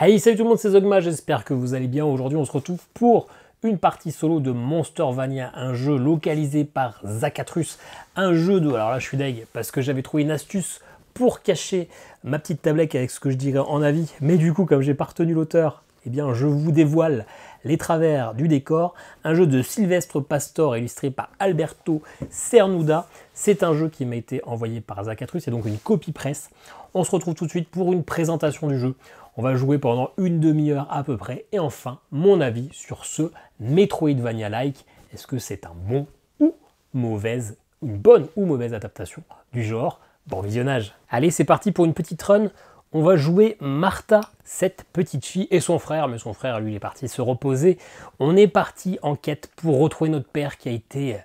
Hey, salut tout le monde, c'est Zogma, j'espère que vous allez bien. Aujourd'hui, on se retrouve pour une partie solo de Monstervania, un jeu localisé par Zacatrus, un jeu de... Alors là, je suis deg, parce que j'avais trouvé une astuce pour cacher ma petite tablette avec ce que je dirais en avis, mais du coup, comme j'ai pas retenu l'auteur, eh bien, je vous dévoile les travers du décor. Un jeu de Sylvestre Pastor illustré par Alberto Cernuda. C'est un jeu qui m'a été envoyé par Zacatrus, c'est donc une copie presse. On se retrouve tout de suite pour une présentation du jeu. On va jouer pendant une demi-heure à peu près. Et enfin, mon avis sur ce Metroidvania-like. Est-ce que c'est un bon ou mauvaise, une bonne ou mauvaise adaptation du genre? Bon visionnage. Allez, c'est parti pour une petite run. On va jouer Martha, cette petite fille, et son frère. Mais son frère, lui, il est parti se reposer. On est parti en quête pour retrouver notre père qui a été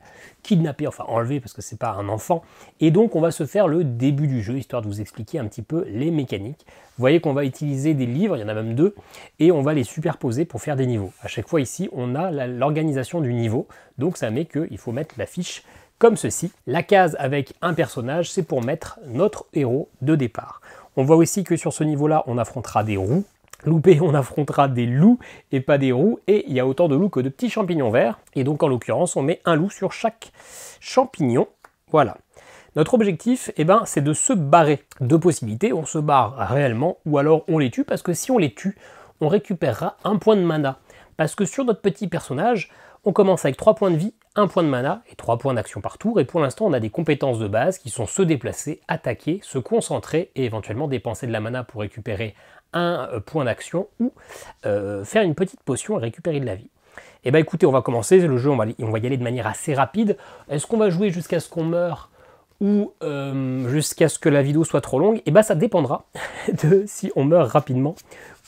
kidnappé, enfin enlevé parce que c'est pas un enfant. Et donc, on va se faire le début du jeu, histoire de vous expliquer un petit peu les mécaniques. Vous voyez qu'on va utiliser des livres, il y en a même deux, et on va les superposer pour faire des niveaux. À chaque fois ici, on a l'organisation du niveau. Donc, ça met qu'il faut mettre la fiche comme ceci. La case avec un personnage, c'est pour mettre notre héros de départ. On voit aussi que sur ce niveau-là, on affrontera des roues. Loupé, on affrontera des loups et pas des roues. Et il y a autant de loups que de petits champignons verts. Et donc, en l'occurrence, on met un loup sur chaque champignon. Voilà. Notre objectif, c'est de se barrer. Deux possibilités, on se barre réellement ou alors on les tue. Parce que si on les tue, on récupérera un point de mana. Parce que sur notre petit personnage, on commence avec 3 points de vie, 1 point de mana et 3 points d'action par tour. Et pour l'instant, on a des compétences de base qui sont se déplacer, attaquer, se concentrer et éventuellement dépenser de la mana pour récupérer un point d'action ou faire une petite potion et récupérer de la vie. Et écoutez, on va commencer. Le jeu, on va y aller de manière assez rapide. Est-ce qu'on va jouer jusqu'à ce qu'on meure ou jusqu'à ce que la vidéo soit trop longue? Ça dépendra de si on meurt rapidement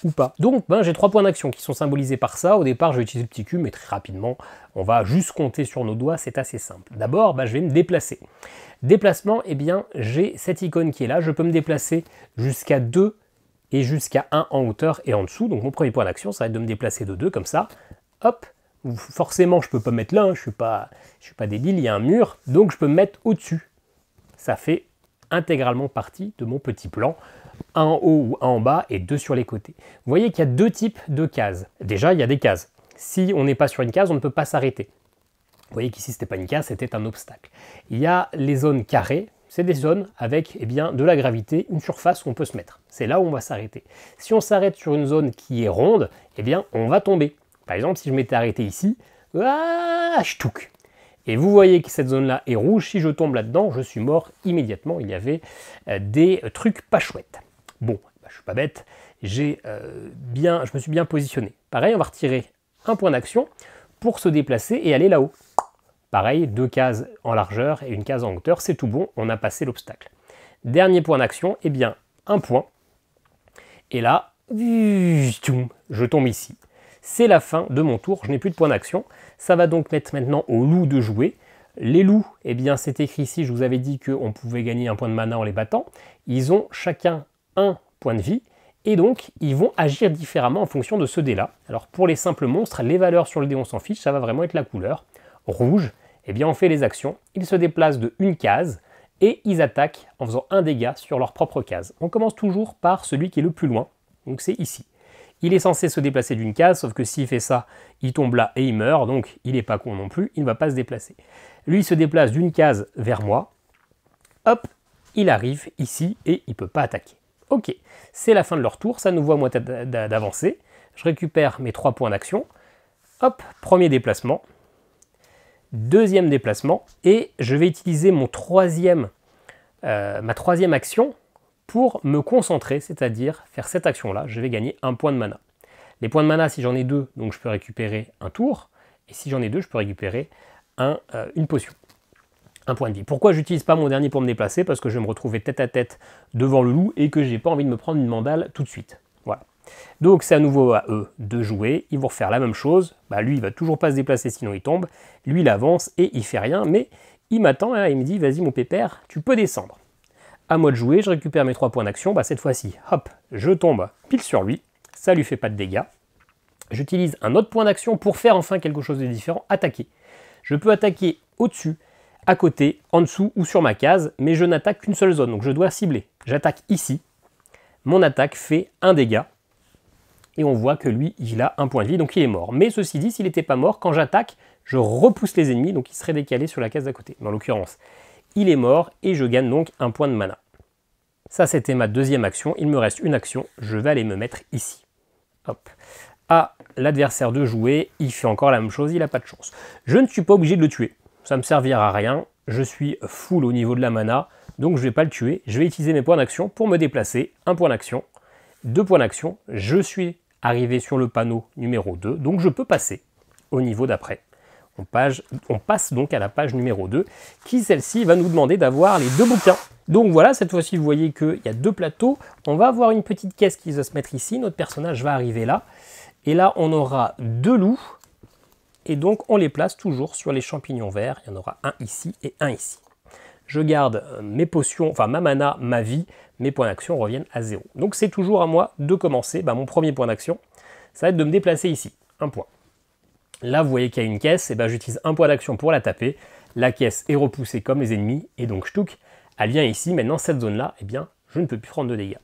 ou pas. Donc j'ai 3 points d'action qui sont symbolisés par ça. Au départ, je vais utiliser le petit cube, mais très rapidement, on va juste compter sur nos doigts, c'est assez simple. D'abord, je vais me déplacer. Déplacement, j'ai cette icône qui est là. Je peux me déplacer jusqu'à 2 et jusqu'à 1 en hauteur et en dessous. Donc mon premier point d'action, ça va être de me déplacer de 2 comme ça. Hop. Forcément, je peux pas me mettre là, hein. Je suis pas débile, il y a un mur. Donc je peux me mettre au-dessus. Ça fait intégralement partie de mon petit plan. Un en haut ou un en bas et 2 sur les côtés. Vous voyez qu'il y a 2 types de cases. Déjà, il y a des cases. Si on n'est pas sur une case, on ne peut pas s'arrêter. Vous voyez qu'ici, ce n'était pas une case, c'était un obstacle. Il y a les zones carrées. C'est des zones avec de la gravité, une surface où on peut se mettre. C'est là où on va s'arrêter. Si on s'arrête sur une zone qui est ronde, on va tomber. Par exemple, si je m'étais arrêté ici, ch'touk. Et vous voyez que cette zone-là est rouge. Si je tombe là-dedans, je suis mort immédiatement. Il y avait des trucs pas chouettes. Bon, je suis pas bête. Je me suis bien positionné. Pareil, on va retirer un point d'action pour se déplacer et aller là-haut. Pareil, 2 cases en largeur et une case en hauteur. C'est tout bon, on a passé l'obstacle. Dernier point d'action, un point. Et là, je tombe ici. C'est la fin de mon tour, je n'ai plus de point d'action. Ça va donc mettre maintenant aux loups de jouer. Les loups, c'est écrit ici, je vous avais dit qu'on pouvait gagner un point de mana en les battant. Ils ont chacun un point de vie, et donc ils vont agir différemment en fonction de ce dé-là. Alors pour les simples monstres, les valeurs sur le dé, on s'en fiche, ça va vraiment être la couleur. Rouge, on fait les actions. Ils se déplacent de une case, et ils attaquent en faisant un dégât sur leur propre case. On commence toujours par celui qui est le plus loin, donc c'est ici. Il est censé se déplacer d'une case, sauf que s'il fait ça, il tombe là et il meurt, donc il n'est pas con non plus, il ne va pas se déplacer. Lui, il se déplace d'une case vers moi, hop, il arrive ici et il ne peut pas attaquer. Ok, c'est la fin de leur tour, ça nous voit moi d'avancer. Je récupère mes 3 points d'action, hop, premier déplacement, deuxième déplacement, et je vais utiliser ma troisième action, pour me concentrer, c'est-à-dire faire cette action-là, je vais gagner un point de mana. Les points de mana, si j'en ai 2, donc je peux récupérer un tour, et si j'en ai 2, je peux récupérer une potion, un point de vie. Pourquoi je n'utilise pas mon dernier pour me déplacer? Parce que je vais me retrouver tête à tête devant le loup, et que j'ai pas envie de me prendre une mandale tout de suite. Voilà. Donc c'est à nouveau à eux de jouer, ils vont refaire la même chose. Lui, il va toujours pas se déplacer, sinon il tombe. Lui, il avance, et il fait rien, mais il m'attend, hein, il me dit, vas-y mon pépère, tu peux descendre. À moi de jouer, je récupère mes 3 points d'action, cette fois-ci, hop, je tombe pile sur lui, ça lui fait pas de dégâts. J'utilise un autre point d'action pour faire enfin quelque chose de différent, attaquer. Je peux attaquer au-dessus, à côté, en dessous ou sur ma case, mais je n'attaque qu'une seule zone, donc je dois cibler. J'attaque ici, mon attaque fait un dégât, Et on voit que lui, il a un point de vie, donc il est mort. Mais ceci dit, s'il n'était pas mort, quand j'attaque, je repousse les ennemis, donc il serait décalé sur la case d'à côté. Mais en l'occurrence, il est mort, et je gagne donc un point de mana. Ça, c'était ma deuxième action. Il me reste une action, je vais aller me mettre ici. Hop. À l'adversaire de jouer, il fait encore la même chose, il n'a pas de chance. Je ne suis pas obligé de le tuer, ça ne me servira à rien. Je suis full au niveau de la mana, donc je ne vais pas le tuer. Je vais utiliser mes points d'action pour me déplacer. Un point d'action, 2 points d'action. Je suis arrivé sur le panneau numéro 2, donc je peux passer au niveau d'après. On passe donc à la page numéro 2, qui celle-ci va nous demander d'avoir les 2 bouquins. Donc voilà, cette fois-ci vous voyez qu'il y a 2 plateaux. On va avoir une petite caisse qui va se mettre ici, notre personnage va arriver là. Et là on aura 2 loups, et donc on les place toujours sur les champignons verts. Il y en aura un ici et un ici. Je garde mes potions, enfin ma mana, ma vie, mes points d'action reviennent à 0. Donc c'est toujours à moi de commencer. Mon premier point d'action, ça va être de me déplacer ici, un point. Là vous voyez qu'il y a une caisse, et j'utilise un point d'action pour la taper. La caisse est repoussée comme les ennemis, et donc ch'touk, elle vient ici. Maintenant cette zone-là, je ne peux plus prendre de dégâts.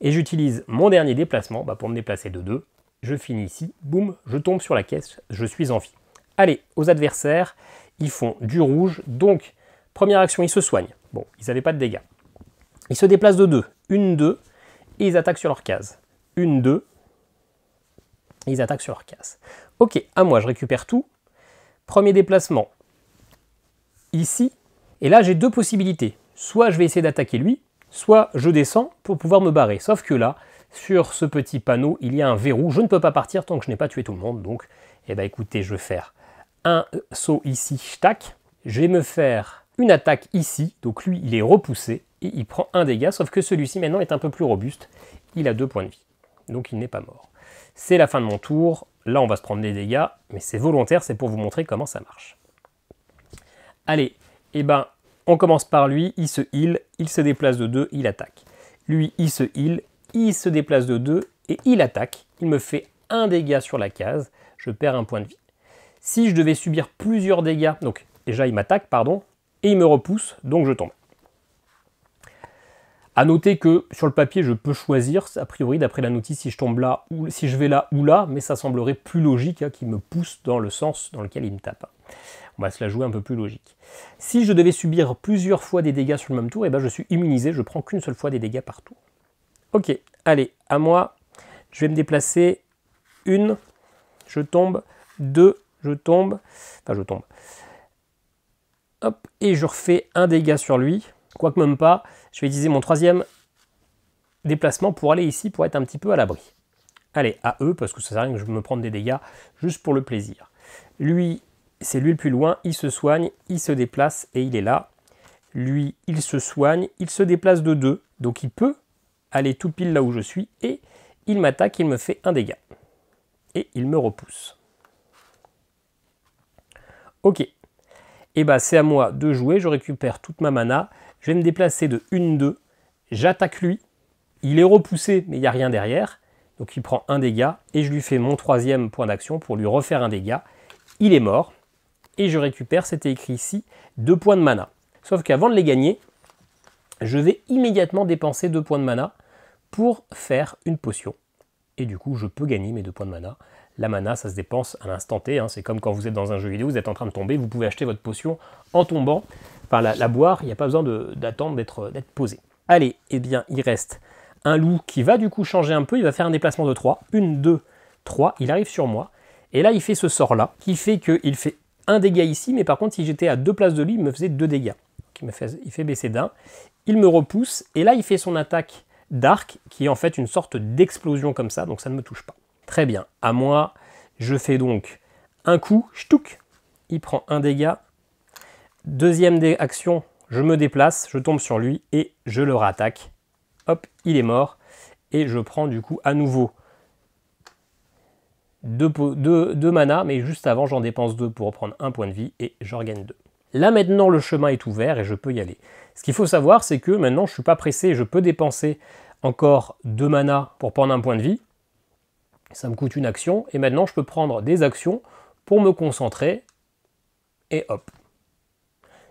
Et j'utilise mon dernier déplacement pour me déplacer de 2. Je finis ici, boum, je tombe sur la caisse, je suis en vie. Allez, aux adversaires, ils font du rouge, donc première action, ils se soignent. Bon, ils n'avaient pas de dégâts. Ils se déplacent de 2, 1, 2, et ils attaquent sur leur case. 1, 2, et ils attaquent sur leur case. Ok, à moi, je récupère tout. Premier déplacement, ici, et là j'ai 2 possibilités. Soit je vais essayer d'attaquer lui, soit je descends pour pouvoir me barrer. Sauf que là, sur ce petit panneau, il y a un verrou. Je ne peux pas partir tant que je n'ai pas tué tout le monde. Donc, écoutez, je vais faire un saut ici, tac. Je vais me faire une attaque ici. Donc lui, il est repoussé et il prend un dégât. Sauf que celui-ci, maintenant, est un peu plus robuste. Il a 2 points de vie. Donc, il n'est pas mort. C'est la fin de mon tour. Là, on va se prendre des dégâts. Mais c'est volontaire, c'est pour vous montrer comment ça marche. Allez, on commence par lui. Il se heal. Il se déplace de 2. Il attaque. Lui, il se heal. Il se déplace de 2 et il attaque. Il me fait un dégât sur la case. Je perds un point de vie. Si je devais subir plusieurs dégâts, donc déjà il m'attaque, pardon, et il me repousse, donc je tombe. A noter que sur le papier, je peux choisir, a priori d'après la notice, si je tombe là, ou si je vais là ou là, mais ça semblerait plus logique qu'il me pousse dans le sens dans lequel il me tape. On va se la jouer un peu plus logique. Si je devais subir plusieurs fois des dégâts sur le même tour, je suis immunisé, je prends qu'une seule fois des dégâts par tour. Ok, allez, à moi, je vais me déplacer. 1, je tombe. 2, je tombe. Hop, et je refais un dégât sur lui. Quoique même pas, je vais utiliser mon 3e déplacement pour aller ici, pour être un petit peu à l'abri. Allez, à eux, parce que ça sert à rien que je me prenne des dégâts, juste pour le plaisir. Lui, c'est lui le plus loin, il se soigne, il se déplace, et il est là. Lui, il se soigne, il se déplace de 2, donc il peut aller tout pile là où je suis, et il m'attaque, il me fait un dégât. Et il me repousse. Ok. Et c'est à moi de jouer, je récupère toute ma mana, je vais me déplacer de 1, 2, j'attaque lui, il est repoussé, mais il n'y a rien derrière, donc il prend un dégât, et je lui fais mon 3e point d'action pour lui refaire un dégât. Il est mort, et je récupère, c'était écrit ici, 2 points de mana. Sauf qu'avant de les gagner, je vais immédiatement dépenser 2 points de mana, pour faire une potion. Et du coup, je peux gagner mes 2 points de mana. La mana, ça se dépense à l'instant T. C'est comme quand vous êtes dans un jeu vidéo, vous êtes en train de tomber, vous pouvez acheter votre potion en tombant. Enfin, la boire, il n'y a pas besoin d'attendre d'être posé. Allez, il reste un loup qui va du coup changer un peu. Il va faire un déplacement de 3. 1, 2, 3. Il arrive sur moi. Et là, il fait ce sort-là, qui fait qu'il fait un dégât ici. Mais par contre, si j'étais à 2 places de lui, il me faisait 2 dégâts. Donc, il fait baisser d'1. Il me repousse. Et là, il fait son attaque d'arc, qui est en fait une sorte d'explosion comme ça, donc ça ne me touche pas. Très bien, à moi, je fais donc un coup, ch'touk, il prend un dégât. Deuxième action, je me déplace, je tombe sur lui et je le rattaque. Hop, il est mort. Et je prends du coup à nouveau 2 mana, mais juste avant j'en dépense 2 pour reprendre un point de vie et j'en regagne 2. Là maintenant le chemin est ouvert et je peux y aller. Ce qu'il faut savoir, c'est que maintenant je ne suis pas pressé, je peux dépenser encore 2 mana pour prendre un point de vie. Ça me coûte une action, et maintenant je peux prendre des actions pour me concentrer, et hop.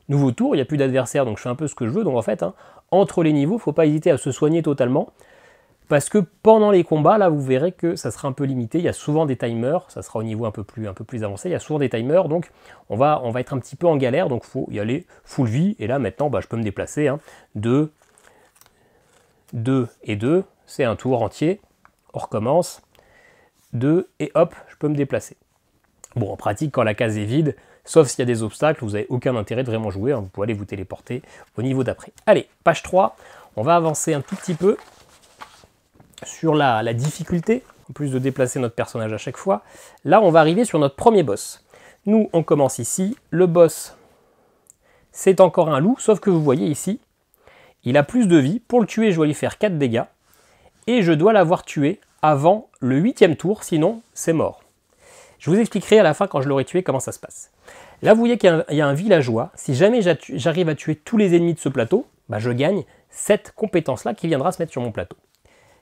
Nouveau tour, il n'y a plus d'adversaire, donc je fais un peu ce que je veux, donc en fait, entre les niveaux, il ne faut pas hésiter à se soigner totalement. parce que pendant les combats, là, vous verrez que ça sera un peu limité. Il y a souvent des timers, ça sera au niveau un peu plus avancé. Il y a souvent des timers, donc on va être un petit peu en galère, donc il faut y aller full vie. Et là, maintenant, je peux me déplacer. 2, 2 et 2, c'est un tour entier. On recommence. 2 et hop, je peux me déplacer. Bon, en pratique, quand la case est vide, sauf s'il y a des obstacles, vous n'avez aucun intérêt de vraiment jouer. Vous pouvez aller vous téléporter au niveau d'après. Allez, page 3, on va avancer un tout petit peu sur la difficulté, en plus de déplacer notre personnage à chaque fois. Là, on va arriver sur notre premier boss. Nous, on commence ici. Le boss, c'est encore un loup, sauf que vous voyez ici, il a plus de vie. Pour le tuer, je dois lui faire 4 dégâts. Et je dois l'avoir tué avant le 8e tour, sinon c'est mort. Je vous expliquerai à la fin, quand je l'aurai tué, comment ça se passe. Là, vous voyez qu'il y a un villageois. Si jamais j'arrive à tuer tous les ennemis de ce plateau, je gagne cette compétence-là qui viendra se mettre sur mon plateau,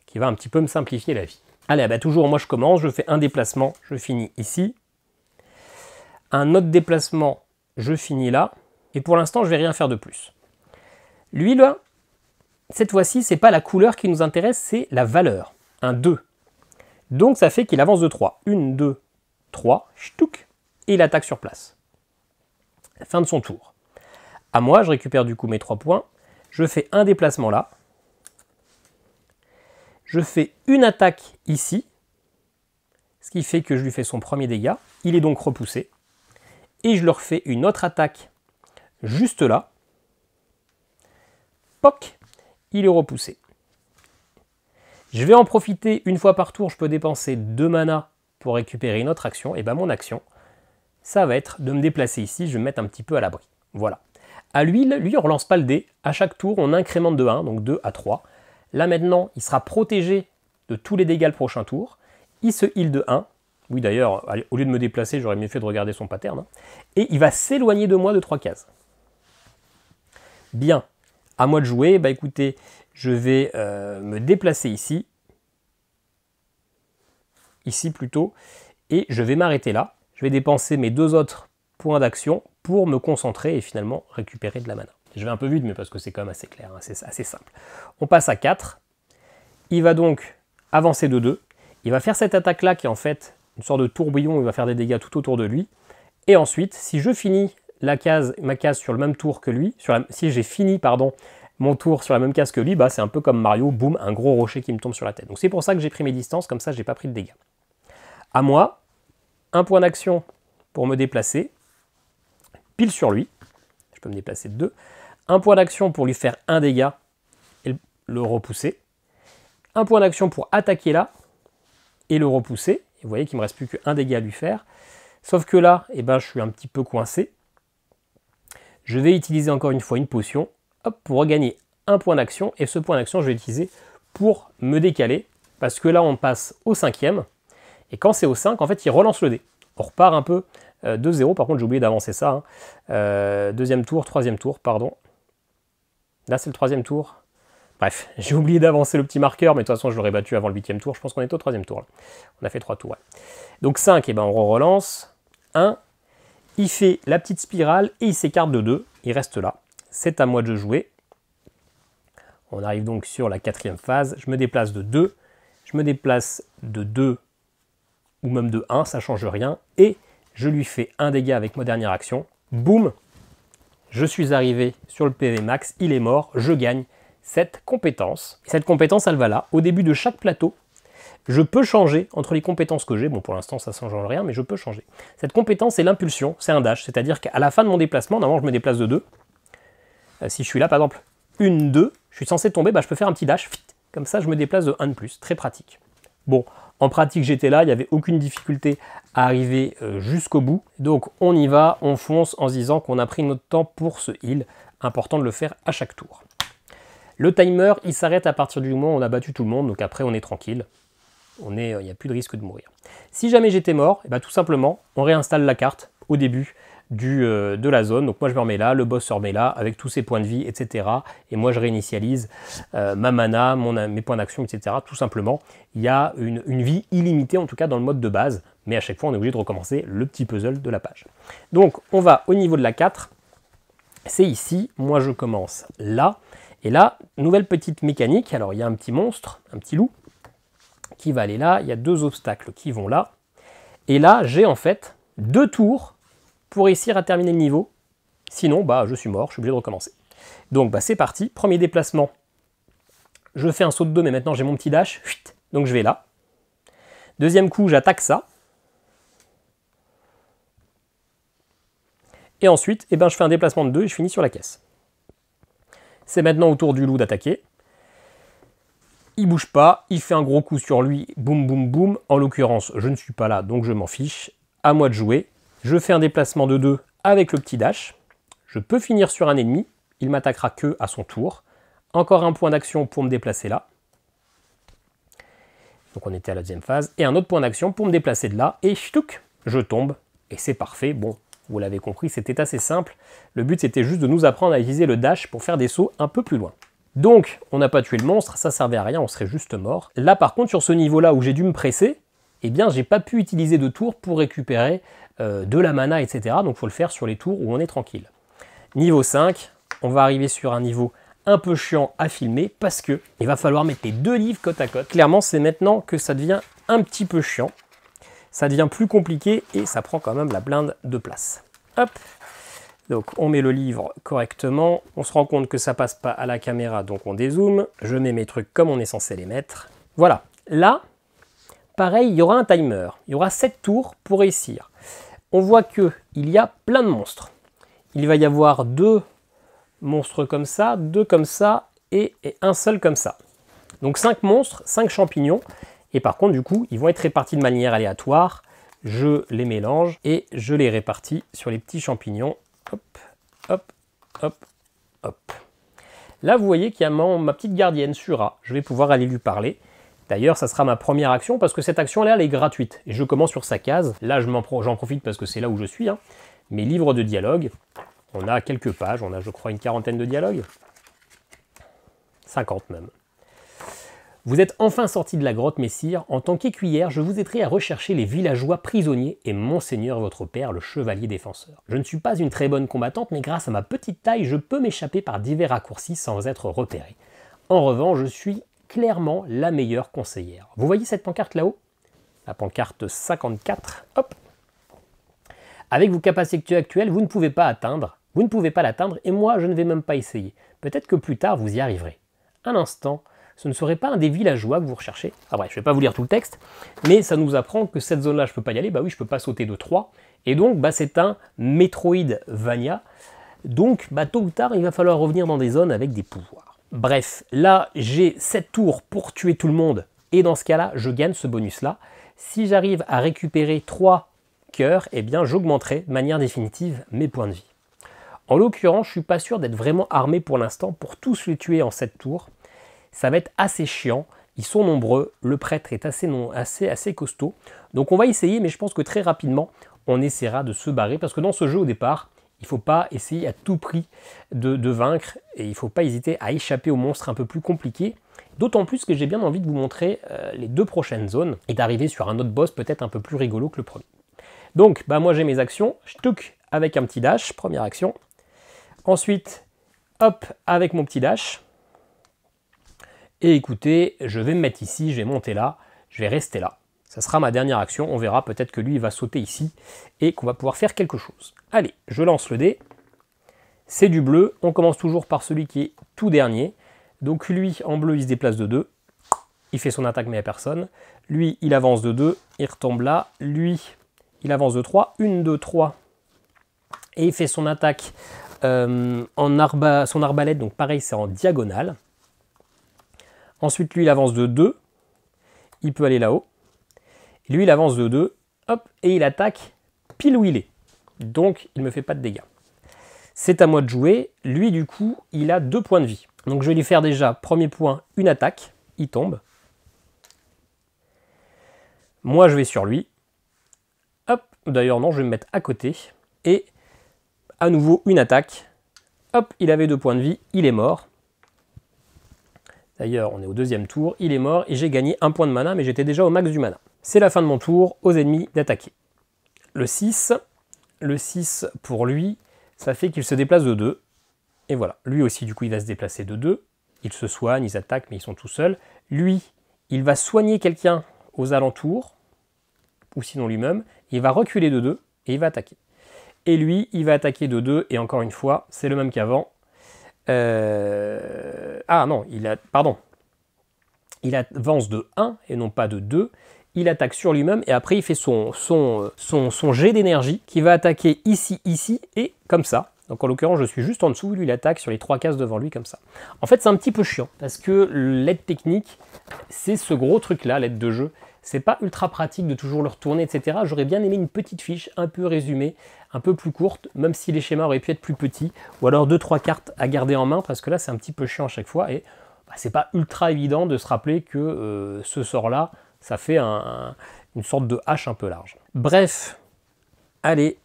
qui va un petit peu me simplifier la vie. Allez, toujours, moi je commence, je fais un déplacement, je finis ici. Un autre déplacement, je finis là. Et pour l'instant, je ne vais rien faire de plus. Lui, là, cette fois-ci, ce n'est pas la couleur qui nous intéresse, c'est la valeur. Un 2. Donc ça fait qu'il avance de 3. 1, 2, 3, ch'touk, et il attaque sur place. Fin de son tour. À moi, je récupère du coup mes 3 points. Je fais un déplacement là. Je fais une attaque ici, ce qui fait que je lui fais son premier dégât. Il est donc repoussé. Et je leur fais une autre attaque juste là. Poc, il est repoussé. Je vais en profiter une fois par tour, je peux dépenser 2 mana pour récupérer une autre action. Et mon action, ça va être de me déplacer ici, je vais me mettre un petit peu à l'abri. Voilà. À l'huile, lui, on ne relance pas le dé. À chaque tour, on incrémente de 1, donc 2 à 3. Là maintenant, il sera protégé de tous les dégâts le prochain tour. Il se heal de 1. Oui d'ailleurs, au lieu de me déplacer, j'aurais mieux fait de regarder son pattern. Et il va s'éloigner de moi de 3 cases. Bien. À moi de jouer. Écoutez, je vais me déplacer ici. Ici plutôt. Et je vais m'arrêter là. Je vais dépenser mes 2 autres points d'action pour me concentrer et finalement récupérer de la mana. Je vais un peu vite, mais parce que c'est quand même assez clair, c'est assez simple. On passe à 4. Il va donc avancer de 2. Il va faire cette attaque-là qui est en fait une sorte de tourbillon. Il va faire des dégâts tout autour de lui. Et ensuite, si je finis ma case sur le même tour que lui, si j'ai fini mon tour sur la même case que lui, c'est un peu comme Mario, boum, un gros rocher qui me tombe sur la tête. Donc c'est pour ça que j'ai pris mes distances, comme ça j'ai pas pris de dégâts. À moi, un point d'action pour me déplacer, pile sur lui. Je peux me déplacer de 2. Un point d'action pour lui faire un dégât et le repousser. Un point d'action pour attaquer là et le repousser. Et vous voyez qu'il ne me reste plus qu'un dégât à lui faire. Sauf que là, je suis un petit peu coincé. Je vais utiliser encore une fois une potion pour regagner un point d'action. Et ce point d'action, je vais l'utiliser pour me décaler. Parce que là, on passe au 5e. Et quand c'est au 5, en fait, il relance le dé. On repart un peu de 0. Par contre, j'ai oublié d'avancer ça. Deuxième tour, troisième tour, pardon. Là, c'est le 3e tour. Bref, j'ai oublié d'avancer le petit marqueur, mais de toute façon, je l'aurais battu avant le 8e tour. Je pense qu'on est au 3e tour. Là. On a fait 3 tours. Ouais. Donc 5, on relance. 1, il fait la petite spirale et il s'écarte de 2. Il reste là. C'est à moi de jouer. On arrive donc sur la 4e phase. Je me déplace de 2. Je me déplace de 2 ou même de 1, ça ne change rien. Et je lui fais un dégât avec ma dernière action. Boum! Je suis arrivé sur le PV max, il est mort, je gagne cette compétence. Cette compétence, elle va là. Au début de chaque plateau, je peux changer entre les compétences que j'ai. Bon, pour l'instant, ça ne change rien, mais je peux changer. Cette compétence, c'est l'impulsion, c'est un dash. C'est-à-dire qu'à la fin de mon déplacement, normalement, je me déplace de 2. Si je suis là, par exemple, 1, 2, je suis censé tomber, je peux faire un petit dash. Comme ça, je me déplace de 1 de plus. Très pratique. Bon, en pratique, j'étais là, il n'y avait aucune difficulté à arriver jusqu'au bout. Donc, on y va, on fonce en se disant qu'on a pris notre temps pour ce heal. Important de le faire à chaque tour. Le timer, il s'arrête à partir du moment où on a battu tout le monde. Donc après, on est tranquille. Il n'y a plus de risque de mourir. Si jamais j'étais mort, tout simplement, on réinstalle la carte au début de la zone. Donc moi, je me remets là, le boss se remet là, avec tous ses points de vie, etc. Et moi, je réinitialise ma mana, mes points d'action, etc. Tout simplement, il y a une vie illimitée, en tout cas dans le mode de base. Mais à chaque fois, on est obligé de recommencer le petit puzzle de la page. Donc, on va au niveau de la 4. C'est ici. Moi, je commence là. Et là, nouvelle petite mécanique. Alors, il y a un petit monstre, un petit loup, qui va aller là. Il y a 2 obstacles qui vont là. Et là, j'ai en fait 2 tours pour réussir à terminer le niveau. Sinon, bah, je suis mort, je suis obligé de recommencer. Donc, bah, c'est parti. Premier déplacement. Je fais un saut de 2, mais maintenant j'ai mon petit dash. Donc, je vais là. Deuxième coup, j'attaque ça. Et ensuite, eh ben, je fais un déplacement de 2 et je finis sur la caisse. C'est maintenant au tour du loup d'attaquer. Il bouge pas, il fait un gros coup sur lui, boum boum boum. En l'occurrence, je ne suis pas là, donc je m'en fiche. À moi de jouer. Je fais un déplacement de 2 avec le petit dash. Je peux finir sur un ennemi, il m'attaquera que à son tour. Encore un point d'action pour me déplacer là. Donc on était à la deuxième phase. Et un autre point d'action pour me déplacer de là. Et ch'touk, je tombe. Et c'est parfait. Bon, vous l'avez compris, c'était assez simple. Le but, c'était juste de nous apprendre à utiliser le dash pour faire des sauts un peu plus loin. Donc, on n'a pas tué le monstre, ça servait à rien, on serait juste mort. Là, par contre, sur ce niveau-là où j'ai dû me presser, eh bien, j'ai pas pu utiliser de tour pour récupérer de la mana, etc. Donc, il faut le faire sur les tours où on est tranquille. Niveau 5, on va arriver sur un niveau un peu chiant à filmer parce que il va falloir mettre les 2 livres côte à côte. Clairement, c'est maintenant que ça devient un petit peu chiant. Ça devient plus compliqué et ça prend quand même la blinde de place. Hop. Donc on met le livre correctement. On se rend compte que ça passe pas à la caméra, donc on dézoome. Je mets mes trucs comme on est censé les mettre. Voilà. Là, pareil, il y aura un timer. Il y aura 7 tours pour réussir. On voit qu'il y a plein de monstres. Il va y avoir 2 monstres comme ça, 2 comme ça et un seul comme ça. Donc 5 monstres, 5 champignons. Et par contre, du coup, ils vont être répartis de manière aléatoire. Je les mélange et je les répartis sur les petits champignons. Hop, hop, hop, hop. Là, vous voyez qu'il y a ma petite gardienne, Sura. Je vais pouvoir aller lui parler. D'ailleurs, ça sera ma première action parce que cette action-là, elle est gratuite. Et je commence sur sa case. Là, j'en profite parce que c'est là où je suis. Mes livres de dialogue. On a quelques pages. On a, je crois, une quarantaine de dialogues. 50 même. Vous êtes enfin sorti de la grotte, messire. En tant qu'écuyère, je vous aiderai à rechercher les villageois prisonniers et monseigneur votre père, le chevalier défenseur. Je ne suis pas une très bonne combattante, mais grâce à ma petite taille, je peux m'échapper par divers raccourcis sans être repéré. En revanche, je suis clairement la meilleure conseillère. Vous voyez cette pancarte là-haut? La pancarte 54, hop. Avec vos capacités actuelles, vous ne pouvez pas l'atteindre, et moi, je ne vais même pas essayer. Peut-être que plus tard, vous y arriverez. Un instant, ce ne serait pas un des villageois que vous recherchez. Ah bref, je ne vais pas vous lire tout le texte, mais ça nous apprend que cette zone-là, je ne peux pas y aller. Bah oui, je ne peux pas sauter de 3. Et donc, bah, c'est un Metroidvania. Donc, bah, tôt ou tard, il va falloir revenir dans des zones avec des pouvoirs. Bref, là, j'ai 7 tours pour tuer tout le monde. Et dans ce cas-là, je gagne ce bonus-là. Si j'arrive à récupérer 3 cœurs, eh bien, j'augmenterai de manière définitive mes points de vie. En l'occurrence, je ne suis pas sûr d'être vraiment armé pour l'instant pour tous les tuer en 7 tours. Ça va être assez chiant, ils sont nombreux, le prêtre est assez costaud. Donc on va essayer, mais je pense que très rapidement, on essaiera de se barrer. Parce que dans ce jeu, au départ, il ne faut pas essayer à tout prix de vaincre. Et il ne faut pas hésiter à échapper aux monstres un peu plus compliqués. D'autant plus que j'ai bien envie de vous montrer les 2 prochaines zones. Et d'arriver sur un autre boss peut-être un peu plus rigolo que le premier. Donc, bah moi j'ai mes actions. J'tuc avec un petit dash, première action. Ensuite, hop, avec mon petit dash. Et écoutez, je vais me mettre ici, je vais monter là, je vais rester là. Ça sera ma dernière action, on verra peut-être que lui il va sauter ici et qu'on va pouvoir faire quelque chose. Allez, je lance le dé. C'est du bleu, on commence toujours par celui qui est tout dernier. Donc lui, en bleu, il se déplace de 2. Il fait son attaque mais à personne. Lui, il avance de 2, il retombe là. Lui, il avance de 3. 1, 2, 3. Et il fait son attaque son arbalète, donc pareil, c'est en diagonale. Ensuite, lui, il avance de 2. Il peut aller là-haut. Lui, il avance de 2. Hop, et il attaque pile où il est. Donc, il ne me fait pas de dégâts. C'est à moi de jouer. Lui, du coup, il a 2 points de vie. Donc, je vais lui faire déjà, premier point, une attaque. Il tombe. Moi, je vais sur lui. Hop, d'ailleurs, non, je vais me mettre à côté. Et, à nouveau, une attaque. Hop, il avait 2 points de vie. Il est mort. D'ailleurs, on est au 2e tour, il est mort et j'ai gagné 1 point de mana, mais j'étais déjà au max du mana. C'est la fin de mon tour, aux ennemis d'attaquer. Le 6 pour lui, ça fait qu'il se déplace de 2. Et voilà, lui aussi du coup il va se déplacer de 2. Ils se soignent, ils attaquent, mais ils sont tout seuls. Lui, il va soigner quelqu'un aux alentours, ou sinon lui-même. Il va reculer de 2 et il va attaquer. Et lui, il va attaquer de 2, et encore une fois, c'est le même qu'avant. Ah non, pardon. Il avance de 1 et non pas de 2. Il attaque sur lui-même et après il fait son jet d'énergie qui va attaquer ici, ici et comme ça. Donc en l'occurrence, je suis juste en dessous, lui il attaque sur les 3 cases devant lui comme ça. En fait, c'est un petit peu chiant parce que l'aide technique, c'est ce gros truc-là, l'aide de jeu. C'est pas ultra pratique de toujours le retourner, etc. J'aurais bien aimé une petite fiche un peu résumée, un peu plus courte, même si les schémas auraient pu être plus petits, ou alors 2-3 cartes à garder en main parce que là, c'est un petit peu chiant à chaque fois et c'est pas ultra évident de se rappeler que ce sort-là, ça fait une sorte de hache un peu large. Bref, allez,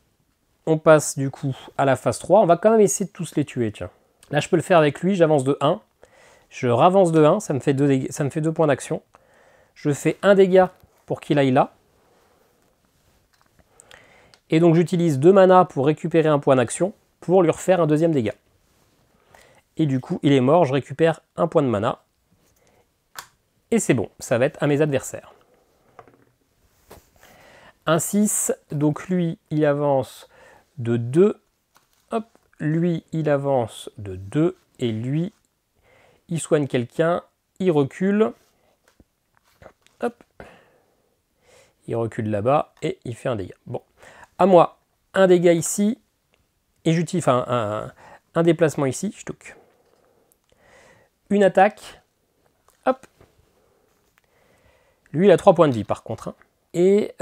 on passe du coup à la phase 3. On va quand même essayer de tous les tuer, tiens. Là, je peux le faire avec lui, j'avance de 1. Je ravance de 1, ça me fait 2 points d'action. Je fais 1 dégât pour qu'il aille là. Et donc, j'utilise 2 mana pour récupérer un point d'action pour lui refaire un 2e dégât. Et du coup, il est mort, je récupère un point de mana. Et c'est bon, ça va être à mes adversaires. Un 6, donc lui, il avance de 2. Hop, lui, il avance de 2. Et lui, il soigne quelqu'un, il recule. Hop. Il recule là-bas et il fait un dégât. Bon, à moi, un dégât ici. Et j'utilise un déplacement ici, je touche. Une attaque. Hop. Lui, il a 3 points de vie par contre. Hein. Et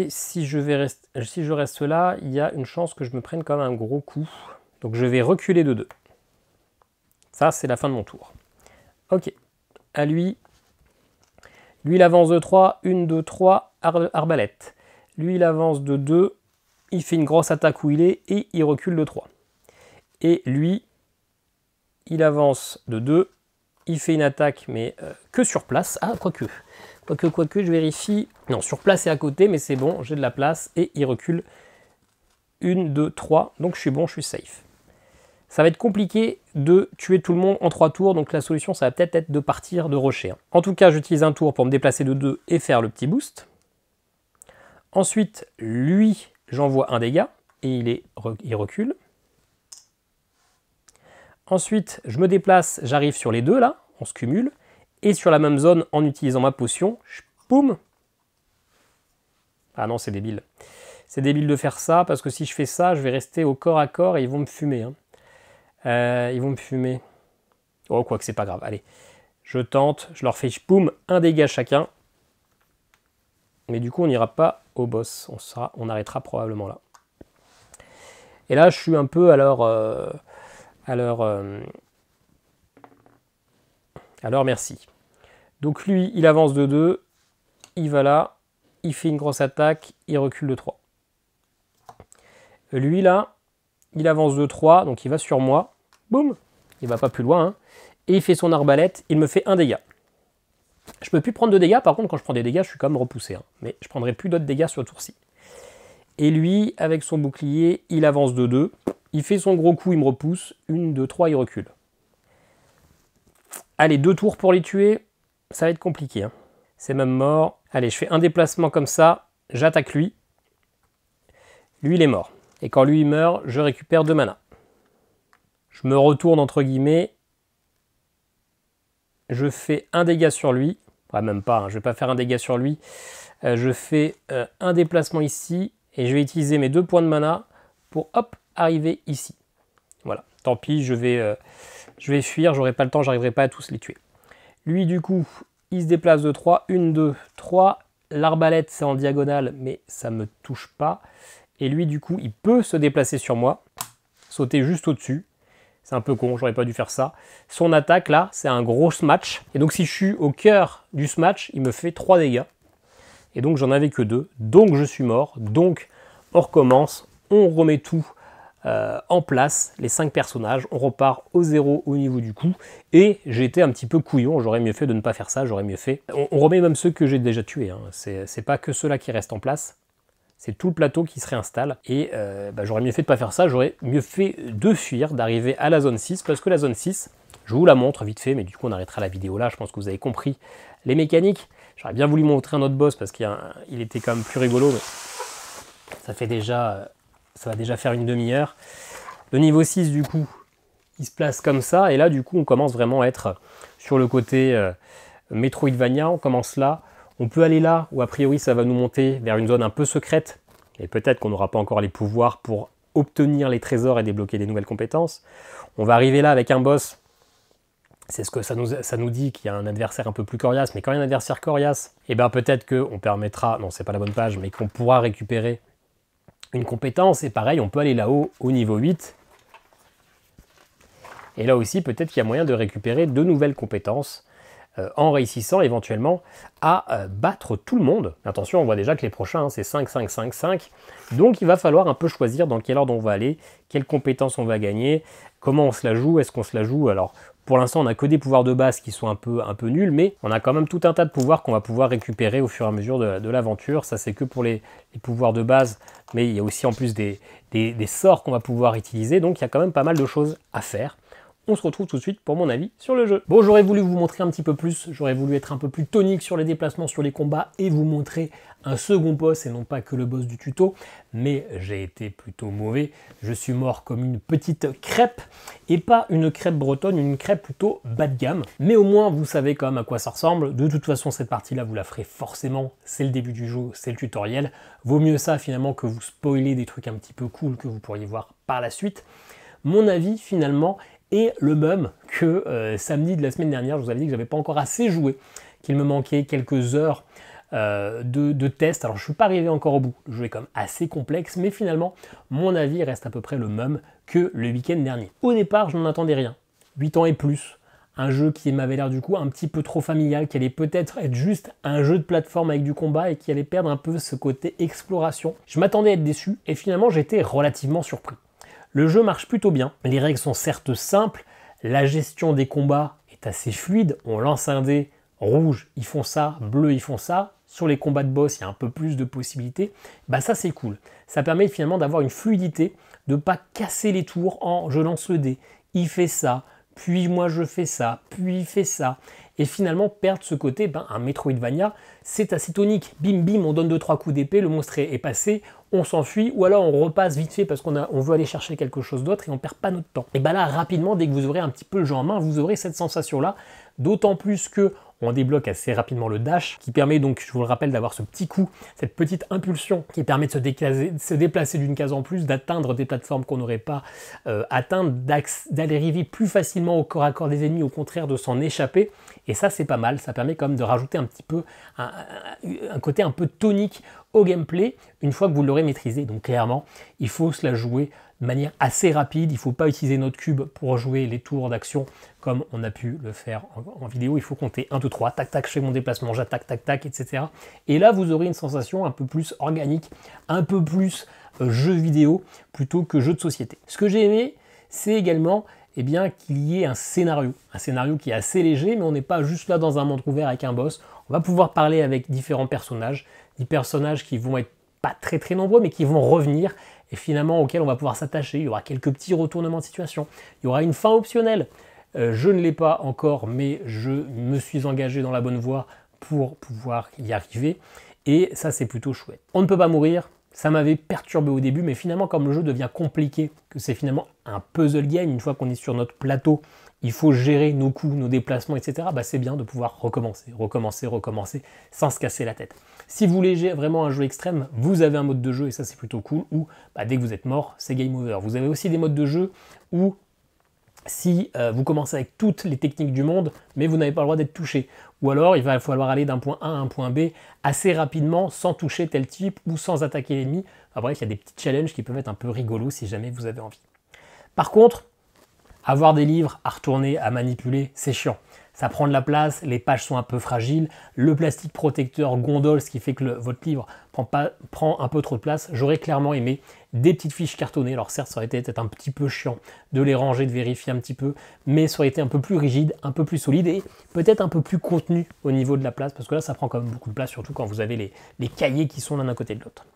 si je reste là, il y a une chance que je me prenne quand même un gros coup. Donc je vais reculer de 2. Ça, c'est la fin de mon tour. Ok. À lui. Lui, il avance de 3. 1, 2, 3. Arbalète. Lui, il avance de 2. Il fait une grosse attaque où il est et il recule de 3. Et lui, il avance de 2. Il fait une attaque, mais que sur place. Ah, quoique, je vérifie. Non, sur place et à côté, mais c'est bon, j'ai de la place. Et il recule 1, 2, 3. Donc je suis bon, je suis safe. Ça va être compliqué de tuer tout le monde en 3 tours. Donc la solution, ça va peut-être être de partir de rocher. Hein. En tout cas, j'utilise un tour pour me déplacer de 2 et faire le petit boost. Ensuite, lui, j'envoie un dégât. Et il recule. Ensuite, je me déplace, j'arrive sur les 2 là, on se cumule, et sur la même zone en utilisant ma potion, boum. Ah non, c'est débile. C'est débile de faire ça, parce que si je fais ça, je vais rester au corps à corps et ils vont me fumer. Hein. Ils vont me fumer. Oh, quoi que c'est pas grave. Allez, je tente, je leur fais boum, un dégât chacun. Mais du coup, on n'ira pas au boss. On arrêtera probablement là. Et là, je suis un peu à alors merci. Donc lui, il avance de 2, il va là, il fait une grosse attaque, il recule de 3. Lui là, il avance de 3, donc il va sur moi, boum, il va pas plus loin, hein, et il fait son arbalète, il me fait un dégât. Je peux plus prendre de dégâts, par contre quand je prends des dégâts, je suis quand même repoussé, hein, mais je prendrai plus d'autres dégâts sur le tour-ci. Et lui, avec son bouclier, il avance de 2, il fait son gros coup, il me repousse, 1, 2, 3, il recule. Allez, 2 tours pour les tuer, ça va être compliqué. Hein. C'est même mort. Allez, je fais un déplacement comme ça, j'attaque lui. Lui, il est mort. Et quand lui, il meurt, je récupère 2 mana. Je me retourne, entre guillemets. Je fais un dégât sur lui. Enfin, même pas, hein, je ne vais pas faire un dégât sur lui. Je fais un déplacement ici. Et je vais utiliser mes 2 points de mana pour, hop, arriver ici. Voilà. Tant pis, je vais fuir, j'aurai pas le temps, j'arriverai pas à tous les tuer. Lui, du coup, il se déplace de 3. 1, 2, 3. L'arbalète, c'est en diagonale, mais ça me touche pas. Et lui, du coup, il peut se déplacer sur moi, sauter juste au-dessus. C'est un peu con, j'aurais pas dû faire ça. Son attaque, là, c'est un gros smash. Et donc, si je suis au cœur du smash, il me fait 3 dégâts. Et donc, j'en avais que 2. Donc, je suis mort. Donc, on recommence. On remet tout en place, les 5 personnages. On repart au 0 au niveau du coup. Et j'ai été un petit peu couillon. J'aurais mieux fait de ne pas faire ça. J'aurais mieux fait. On remet même ceux que j'ai déjà tués. Hein. C'est pas que ceux-là qui restent en place. C'est tout le plateau qui se réinstalle. Et j'aurais mieux fait de ne pas faire ça. J'aurais mieux fait de fuir, d'arriver à la zone 6. Parce que la zone 6, Je vous la montre vite fait, mais du coup on arrêtera la vidéo là, je pense que vous avez compris les mécaniques. J'aurais bien voulu montrer un autre boss parce qu'il était quand même plus rigolo, mais ça va déjà faire une demi-heure. Le niveau 6 du coup, il se place comme ça, et là du coup on commence vraiment à être sur le côté Metroidvania, on commence là. On peut aller là, où a priori ça va nous monter vers une zone un peu secrète, et peut-être qu'on n'aura pas encore les pouvoirs pour obtenir les trésors et débloquer des nouvelles compétences. On va arriver là avec un boss, c'est ce que ça nous dit, qu'il y a un adversaire un peu plus coriace, mais quand il y a un adversaire coriace, et ben peut-être qu'on permettra, non c'est pas la bonne page, mais qu'on pourra récupérer une compétence, et pareil, on peut aller là-haut, au niveau 8, et là aussi peut-être qu'il y a moyen de récupérer de nouvelles compétences, en réussissant éventuellement à battre tout le monde. Attention, on voit déjà que les prochains, c'est 5, 5, 5, 5. Donc il va falloir un peu choisir dans quel ordre on va aller, quelles compétences on va gagner, comment on se la joue, est-ce qu'on se la joue. Alors pour l'instant, on n'a que des pouvoirs de base qui sont un peu nuls, mais on a quand même tout un tas de pouvoirs qu'on va pouvoir récupérer au fur et à mesure de l'aventure. Ça, c'est que pour les pouvoirs de base, mais il y a aussi en plus des sorts qu'on va pouvoir utiliser. Donc il y a quand même pas mal de choses à faire. On se retrouve tout de suite pour mon avis sur le jeu. Bon, j'aurais voulu vous montrer un petit peu plus, j'aurais voulu être un peu plus tonique sur les déplacements, sur les combats, et vous montrer un second boss, et non pas que le boss du tuto, mais j'ai été plutôt mauvais. Je suis mort comme une petite crêpe, et pas une crêpe bretonne, une crêpe plutôt bas de gamme. Mais au moins, vous savez quand même à quoi ça ressemble. De toute façon, cette partie-là, vous la ferez forcément, c'est le début du jeu, c'est le tutoriel. Vaut mieux ça, finalement, que vous spoiler des trucs un petit peu cool que vous pourriez voir par la suite. Mon avis, finalement, et le même que samedi de la semaine dernière, je vous avais dit que j'avais pas encore assez joué, qu'il me manquait quelques heures de test. Alors je suis pas arrivé encore au bout, le jeu est quand même assez complexe, mais finalement mon avis reste à peu près le même que le week-end dernier. Au départ, je n'en attendais rien, 8 ans et plus, un jeu qui m'avait l'air du coup un petit peu trop familial, qui allait peut-être être juste un jeu de plateforme avec du combat et qui allait perdre un peu ce côté exploration. Je m'attendais à être déçu et finalement j'étais relativement surpris. Le jeu marche plutôt bien, les règles sont certes simples, la gestion des combats est assez fluide, on lance un dé, rouge ils font ça, bleu ils font ça, sur les combats de boss il y a un peu plus de possibilités, bah ça c'est cool. Ça permet finalement d'avoir une fluidité, de ne pas casser les tours en je lance le dé, il fait ça, puis moi je fais ça, puis il fait ça, et finalement perdre ce côté, un Metroidvania, c'est assez tonique, bim bim, on donne 2-3 coups d'épée, le monstre est passé, on s'enfuit, ou alors on repasse vite fait parce qu'on veut aller chercher quelque chose d'autre et on perd pas notre temps. Et là, rapidement, dès que vous aurez un petit peu le jeu en main, vous aurez cette sensation-là, d'autant plus que on débloque assez rapidement le dash, qui permet donc, je vous le rappelle, d'avoir ce petit coup, cette petite impulsion qui permet de se déplacer d'une case en plus, d'atteindre des plateformes qu'on n'aurait pas atteintes, d'aller arriver plus facilement au corps à corps des ennemis, au contraire de s'en échapper. Et ça, c'est pas mal, ça permet quand même de rajouter un petit peu un côté un peu tonique au gameplay, une fois que vous l'aurez maîtrisé. Donc clairement, il faut se la jouer de manière assez rapide, il ne faut pas utiliser notre cube pour jouer les tours d'action comme on a pu le faire en vidéo, il faut compter 1, 2, 3, tac, tac, je fais mon déplacement, j'attaque, tac, tac, etc. Et là, vous aurez une sensation un peu plus organique, un peu plus jeu vidéo plutôt que jeu de société. Ce que j'ai aimé, c'est également qu'il y ait un scénario qui est assez léger, mais on n'est pas juste là dans un monde ouvert avec un boss. On va pouvoir parler avec différents personnages, des personnages qui vont être pas très très nombreux, mais qui vont revenir, et finalement auxquels on va pouvoir s'attacher. Il y aura quelques petits retournements de situation, il y aura une fin optionnelle. Je ne l'ai pas encore, mais je me suis engagé dans la bonne voie pour pouvoir y arriver, et ça c'est plutôt chouette. On ne peut pas mourir, ça m'avait perturbé au début, mais finalement comme le jeu devient compliqué, que c'est finalement un puzzle game, une fois qu'on est sur notre plateau, il faut gérer nos coups, nos déplacements, etc. C'est bien de pouvoir recommencer, sans se casser la tête. Si vous voulez vraiment un jeu extrême, vous avez un mode de jeu, et ça c'est plutôt cool, où dès que vous êtes mort, c'est game over. Vous avez aussi des modes de jeu où si vous commencez avec toutes les techniques du monde, mais vous n'avez pas le droit d'être touché. Ou alors il va falloir aller d'un point A à un point B assez rapidement, sans toucher tel type, ou sans attaquer l'ennemi. Enfin bref, il y a des petits challenges qui peuvent être un peu rigolos si jamais vous avez envie. Par contre, avoir des livres à retourner, à manipuler, c'est chiant. Ça prend de la place, les pages sont un peu fragiles, le plastique protecteur gondole, ce qui fait que votre livre prend un peu trop de place. J'aurais clairement aimé des petites fiches cartonnées. Alors certes, ça aurait été peut-être un petit peu chiant de les ranger, de vérifier un petit peu, mais ça aurait été un peu plus rigide, un peu plus solide et peut-être un peu plus contenu au niveau de la place, parce que là, ça prend quand même beaucoup de place, surtout quand vous avez les cahiers qui sont l'un à côté de l'autre.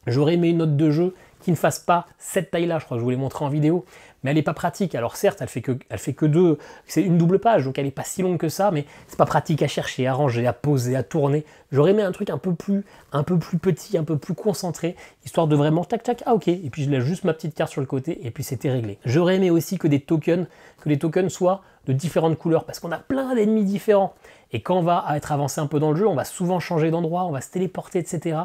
J'aurais aimé une note de jeu qui ne fasse pas cette taille-là, je crois que je vous l'ai montré en vidéo, mais elle n'est pas pratique. Alors certes, elle fait que deux, c'est une double page, donc elle n'est pas si longue que ça, mais c'est pas pratique à chercher, à ranger, à poser, à tourner. J'aurais aimé un truc un peu plus petit, un peu plus concentré, histoire de vraiment tac tac, ah ok, et puis je laisse juste ma petite carte sur le côté, et puis c'était réglé. J'aurais aimé aussi que les tokens soient de différentes couleurs, parce qu'on a plein d'ennemis différents. Et quand on va être avancé un peu dans le jeu, on va souvent changer d'endroit, on va se téléporter, etc.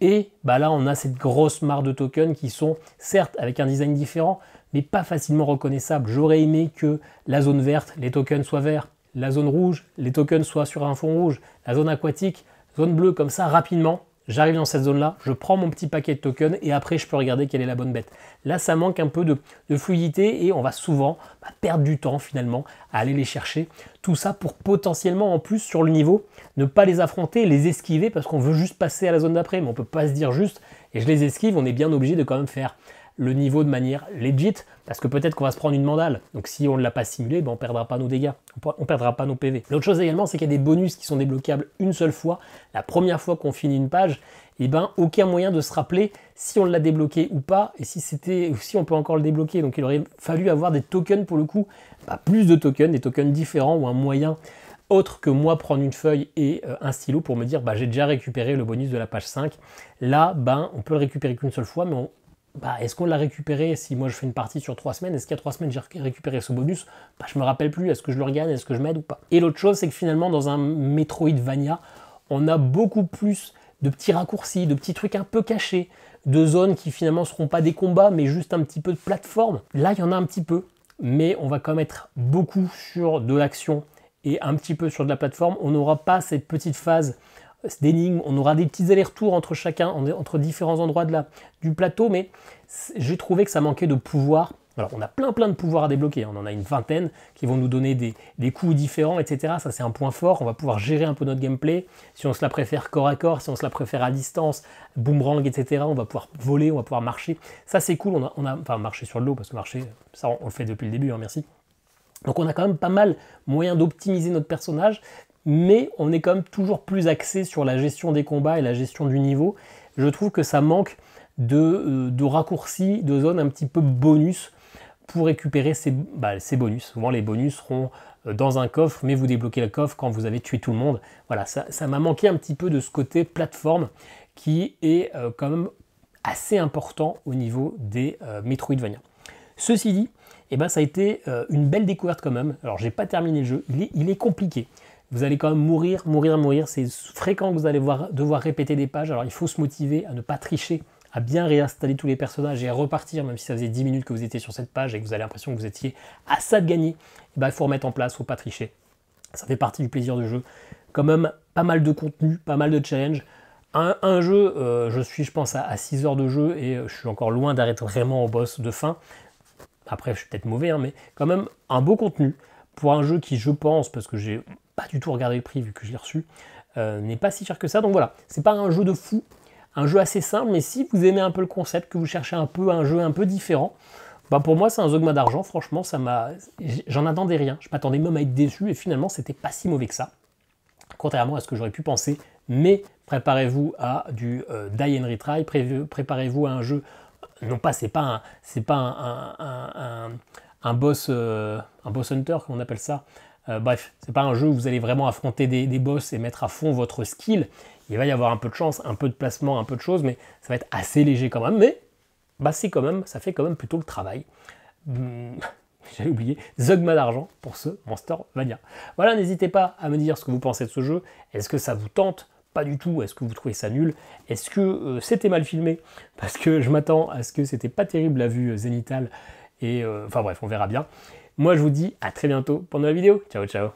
Et bah là, on a cette grosse mare de tokens qui sont, certes, avec un design différent, mais pas facilement reconnaissables. J'aurais aimé que la zone verte, les tokens soient verts, la zone rouge, les tokens soient sur un fond rouge, la zone aquatique, zone bleue, comme ça, rapidement. J'arrive dans cette zone-là, je prends mon petit paquet de tokens et après, je peux regarder quelle est la bonne bête. Là, ça manque un peu de fluidité et on va souvent perdre du temps, finalement, à aller les chercher. Tout ça pour potentiellement, en plus, sur le niveau, ne pas les affronter, les esquiver parce qu'on veut juste passer à la zone d'après. Mais on ne peut pas se dire juste, et je les esquive, on est bien obligé de quand même faire le niveau de manière legit, parce que peut-être qu'on va se prendre une mandale. Donc si on ne l'a pas simulé, ben on ne perdra pas nos dégâts, on ne perdra pas nos PV. L'autre chose également, c'est qu'il y a des bonus qui sont débloquables une seule fois. La première fois qu'on finit une page, et ben aucun moyen de se rappeler si on l'a débloqué ou pas, et si on peut encore le débloquer. Donc il aurait fallu avoir des tokens pour le coup, plus de tokens, des tokens différents ou un moyen autre que moi prendre une feuille et un stylo pour me dire j'ai déjà récupéré le bonus de la page 5. Là, on peut le récupérer qu'une seule fois, mais est-ce qu'on l'a récupéré si moi je fais une partie sur 3 semaines? Est-ce qu'il y a 3 semaines j'ai récupéré ce bonus? Je me rappelle plus, est-ce que je le regagne, est-ce que je m'aide ou pas? Et l'autre chose, c'est que finalement dans un Metroidvania, on a beaucoup plus de petits raccourcis, de petits trucs un peu cachés, de zones qui finalement ne seront pas des combats, mais juste un petit peu de plateforme. Là, il y en a un petit peu, mais on va quand même être beaucoup sur de l'action et un petit peu sur de la plateforme. On n'aura pas cette petite phase d'énigmes, on aura des petits allers-retours entre différents endroits du plateau, mais j'ai trouvé que ça manquait de pouvoir. Alors on a plein de pouvoirs à débloquer, on en a une vingtaine qui vont nous donner des coups différents, etc. Ça c'est un point fort, on va pouvoir gérer un peu notre gameplay, si on se la préfère corps à corps, si on se la préfère à distance, boomerang, etc. On va pouvoir voler, on va pouvoir marcher, ça c'est cool, enfin marcher sur le dos, parce que marcher, ça on le fait depuis le début, merci. Donc on a quand même pas mal moyen d'optimiser notre personnage, mais on est quand même toujours plus axé sur la gestion des combats et la gestion du niveau. Je trouve que ça manque de raccourcis, de zones un petit peu bonus pour récupérer ces bonus. Souvent les bonus seront dans un coffre, mais vous débloquez le coffre quand vous avez tué tout le monde. Voilà, ça m'a manqué un petit peu de ce côté plateforme qui est quand même assez important au niveau des Metroidvania. Ceci dit, ça a été une belle découverte quand même. Alors j'ai pas terminé le jeu, il est compliqué. Vous allez quand même mourir. C'est fréquent que vous allez devoir répéter des pages. Alors il faut se motiver à ne pas tricher, à bien réinstaller tous les personnages et à repartir, même si ça faisait 10 minutes que vous étiez sur cette page et que vous avez l'impression que vous étiez à ça de gagner. Il faut remettre en place, il ne faut pas tricher. Ça fait partie du plaisir de jeu. Quand même, pas mal de contenu, pas mal de challenges. Un jeu, je pense, à 6 heures de jeu et je suis encore loin d'arrêter vraiment au boss de fin. Après, je suis peut-être mauvais, mais quand même un beau contenu pour un jeu qui, je pense, parce que j'ai pas du tout regardé le prix vu que je l'ai reçu, n'est pas si cher que ça. Donc voilà, c'est pas un jeu de fou, un jeu assez simple, mais si vous aimez un peu le concept, que vous cherchez un jeu un peu différent, pour moi c'est un Zogma d'argent. Franchement, j'en attendais rien. Je m'attendais même à être déçu et finalement c'était pas si mauvais que ça, contrairement à ce que j'aurais pu penser. Mais préparez-vous à du die and retry, préparez-vous à un jeu. Non pas, c'est pas un boss hunter qu'on appelle ça. Bref, c'est pas un jeu où vous allez vraiment affronter des boss et mettre à fond votre skill. Il va y avoir un peu de chance, un peu de placement, un peu de choses, mais ça va être assez léger quand même. Mais ça fait quand même plutôt le travail. J'avais oublié, Zogma d'argent pour ce Monstervania. Voilà, n'hésitez pas à me dire ce que vous pensez de ce jeu. Est-ce que ça vous tente? Pas du tout. Est-ce que vous trouvez ça nul? Est-ce que c'était mal filmé? Parce que je m'attends à ce que c'était pas terrible la vue zénithale. Et enfin bref, on verra bien. Moi, je vous dis à très bientôt pendant la vidéo. Ciao, ciao.